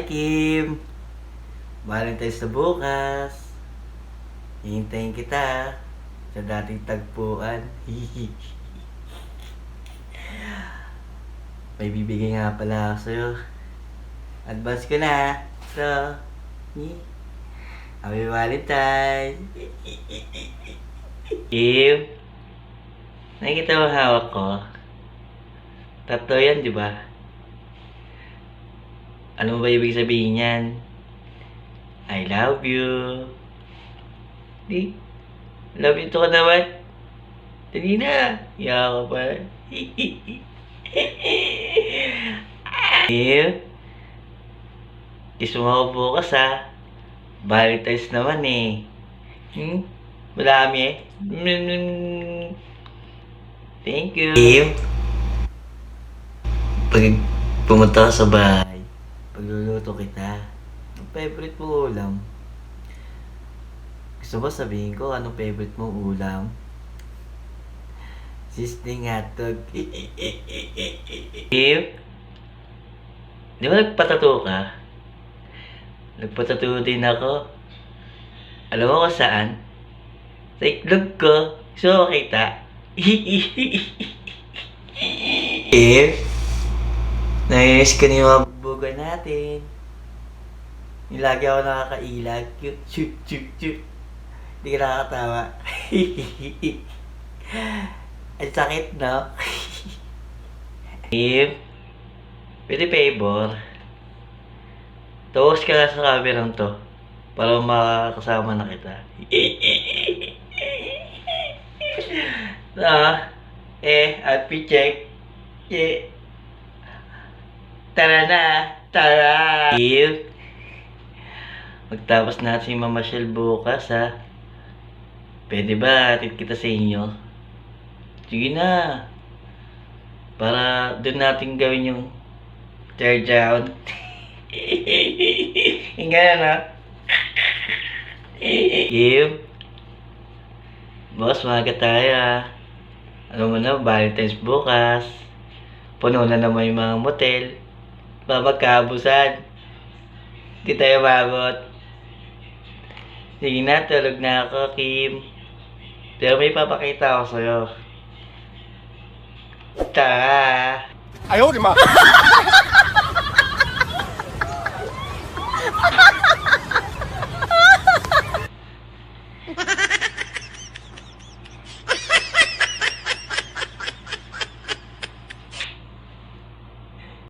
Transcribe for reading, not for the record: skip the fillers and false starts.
Kim! Valentine's na bukas. Hihintayin kita sa dating tagpuan. May bibigay nga pala ako sa'yo. Advance ko na. So, Happy Valentine's! Kim! Nakikita mo hawak ko? Tatlo yan, di ba? Ano ba ibig sabihin yan? I love you. Di? Love you to ka naman. Dali na. Iyak ko pa. Kiss mo ako bukas ha. Valentine's naman eh. Marami eh. Thank you. Pag pumunta ka sa bahay, pagluluto kita, ang favorite mo ulam? Gusto mo sabihin ko anong favorite mo ulam? Sisling hotdog. Di ba nagpatato ka? Nagpatato din ako. Alam mo kung saan? Sa itlog ko. So, kita. Nainis ko na yung mga bugan natin. Yung lagi ako nakakailag. Shoot, shoot, shoot. Hindi ka nakakatawa. Ang sakit, no? Pwede favor. Tawas ka lang sa kamerang to. Para makakasama na kita. Outfit check. Tara na. Tara. Magtapos na si Mama Shell bukas ha. Pwede ba atid kita sa inyo? Sige na. Para doon natin gawin yung third round. Yung gano'n ha. Boss, maaga tayo ha. Ano mo na, Valentine's bukas. Puno na naman yung mga motel. Babagkabusan. Hindi tayo mabot. Sige na, tulog na ako, Kim. Pero may papakita ako sa'yo. Tara! Ayaw, di ma!